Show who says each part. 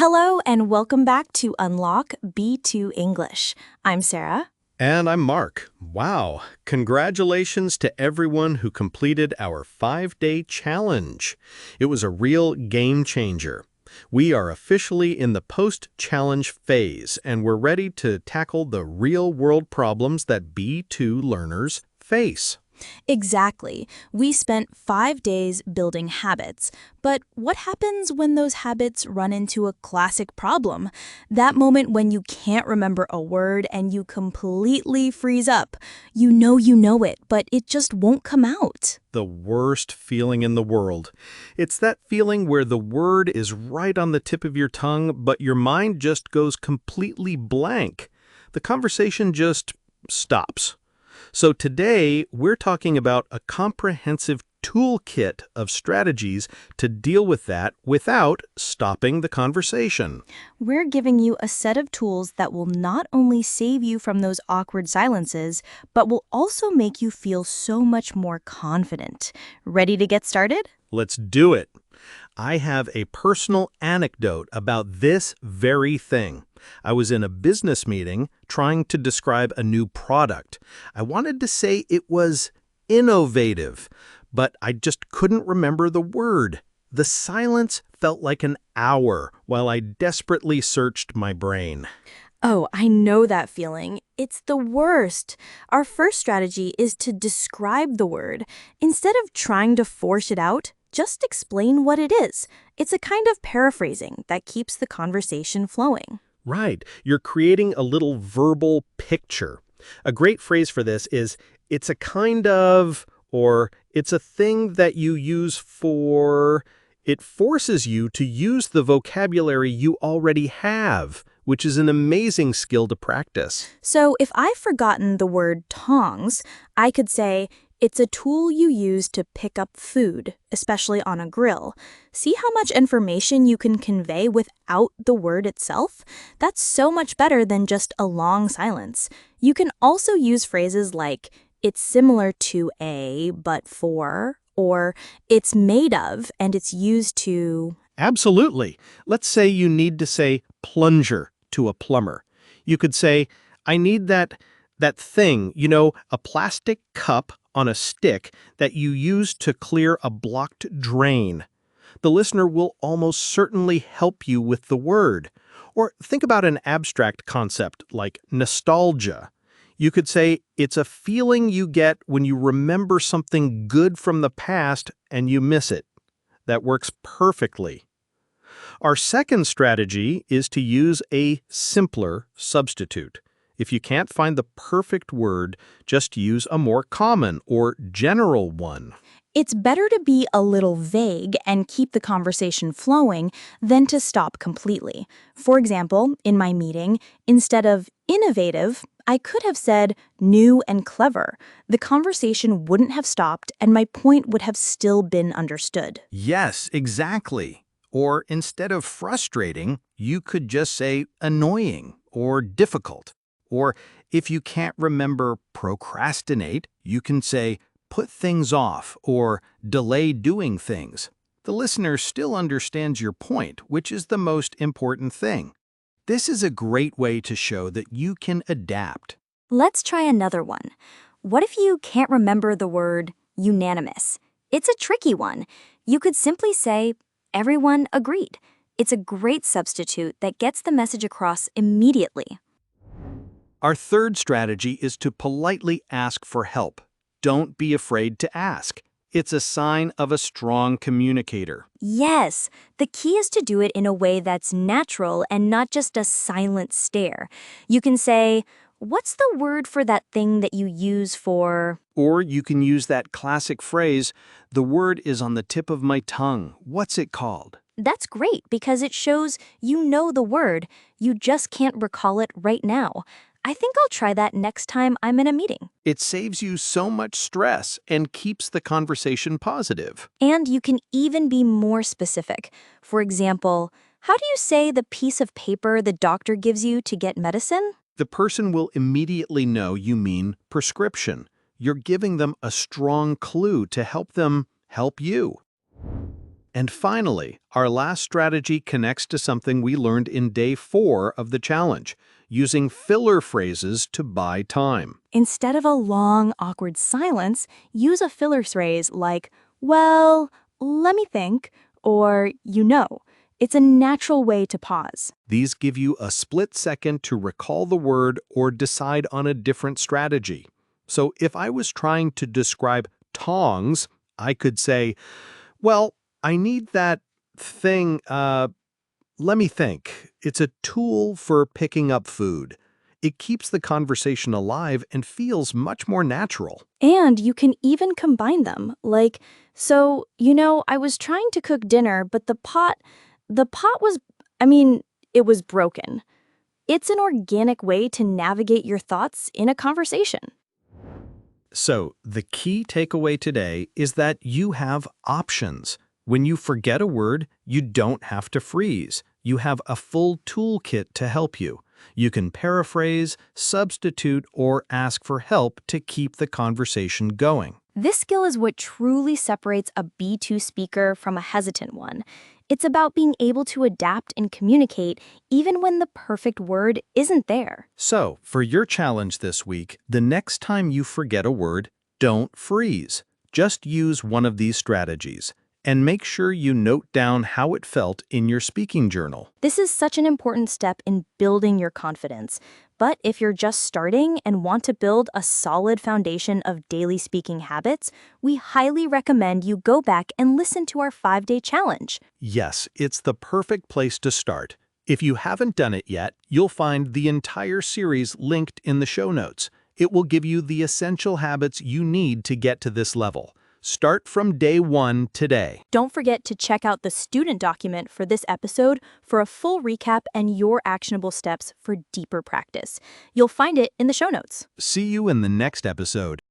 Speaker 1: Hello and welcome back to Unlock B2 English. I'm Sarah.
Speaker 2: And I'm Mark. Wow, congratulations to everyone who completed our 5-day challenge. It was a real game changer. We are officially in the post-challenge phase, and we're ready to tackle the real-world problems that B2 learners face.
Speaker 1: Exactly. We spent 5 days building habits. But what happens when those habits run into a classic problem? That moment when you can't remember a word and you completely freeze up. You know it, but it just won't come out.
Speaker 2: The worst feeling in the world. It's that feeling where the word is right on the tip of your tongue, but your mind just goes completely blank. The conversation just stops. So today, we're talking about a comprehensive toolkit of strategies to deal with that without stopping the conversation.
Speaker 1: We're giving you a set of tools that will not only save you from those awkward silences, but will also make you feel so much more confident. Ready to get started?
Speaker 2: Let's do it. I have a personal anecdote about this very thing. I was in a business meeting trying to describe a new product. I wanted to say it was innovative, but I just couldn't remember the word. The silence felt like an hour while I desperately searched my brain.
Speaker 1: Oh, I know that feeling. It's the worst. Our first strategy is to describe the word. Instead of trying to force it out, just explain what it is. It's a kind of paraphrasing that keeps the conversation flowing.
Speaker 2: Right. You're creating a little verbal picture. A great phrase for this is, it's a kind of, or it's a thing that you use for. It forces you to use the vocabulary you already have, which is an amazing skill to practice.
Speaker 1: So if I've forgotten the word tongs, I could say, it's a tool you use to pick up food, especially on a grill. See how much information you can convey without the word itself? That's so much better than just a long silence. You can also use phrases like, it's similar to a, but for, or it's made of, and it's used to.
Speaker 2: Absolutely. Let's say you need to say plunger to a plumber. You could say, I need that thing, a plastic cup on a stick that you use to clear a blocked drain. The listener will almost certainly help you with the word. Or think about an abstract concept like nostalgia. You could say, it's a feeling you get when you remember something good from the past and you miss it. That works perfectly. Our second strategy is to use a simpler substitute. If you can't find the perfect word, just use a more common or general one.
Speaker 1: It's better to be a little vague and keep the conversation flowing than to stop completely. For example, in my meeting, instead of innovative, I could have said new and clever. The conversation wouldn't have stopped and my point would have still been understood.
Speaker 2: Yes, exactly. Or instead of frustrating, you could just say annoying or difficult. Or if you can't remember procrastinate, you can say put things off or delay doing things. The listener still understands your point, which is the most important thing. This is a great way to show that you can adapt.
Speaker 3: Let's try another one. What if you can't remember the word unanimous? It's a tricky one. You could simply say, everyone agreed. It's a great substitute that gets the message across immediately.
Speaker 2: Our third strategy is to politely ask for help. Don't be afraid to ask. It's a sign of a strong communicator.
Speaker 3: Yes, the key is to do it in a way that's natural and not just a silent stare. You can say, what's the word for that thing that you use for?
Speaker 2: Or you can use that classic phrase, the word is on the tip of my tongue. What's it called?
Speaker 3: That's great because it shows you know the word, you just can't recall it right now. I think I'll try that next time I'm in a meeting.
Speaker 2: It saves you so much stress and keeps the conversation positive.
Speaker 3: And you can even be more specific. For example, how do you say the piece of paper the doctor gives you to get medicine?
Speaker 2: The person will immediately know you mean prescription. You're giving them a strong clue to help them help you. And finally, our last strategy connects to something we learned in day 4 of the challenge, using filler phrases to buy time.
Speaker 1: Instead of a long, awkward silence, use a filler phrase like, well, let me think, or you know. It's a natural way to pause.
Speaker 2: These give you a split second to recall the word or decide on a different strategy. So if I was trying to describe tongs, I could say, well, I need that thing, let me think. It's a tool for picking up food. It keeps the conversation alive and feels much more natural.
Speaker 1: And you can even combine them. Like, so, I was trying to cook dinner, but the pot was, it was broken. It's an organic way to navigate your thoughts in a conversation.
Speaker 2: So, the key takeaway today is that you have options. When you forget a word, you don't have to freeze. You have a full toolkit to help you. You can paraphrase, substitute, or ask for help to keep the conversation going.
Speaker 1: This skill is what truly separates a B2 speaker from a hesitant one. It's about being able to adapt and communicate even when the perfect word isn't there.
Speaker 2: So, for your challenge this week, the next time you forget a word, don't freeze. Just use one of these strategies. And make sure you note down how it felt in your speaking journal.
Speaker 1: This is such an important step in building your confidence. But if you're just starting and want to build a solid foundation of daily speaking habits, we highly recommend you go back and listen to our 5-day challenge.
Speaker 2: Yes, it's the perfect place to start. If you haven't done it yet, you'll find the entire series linked in the show notes. It will give you the essential habits you need to get to this level. Start from day 1 today.
Speaker 1: Don't forget to check out the student document for this episode for a full recap and your actionable steps for deeper practice. You'll find it in the show notes.
Speaker 2: See you in the next episode.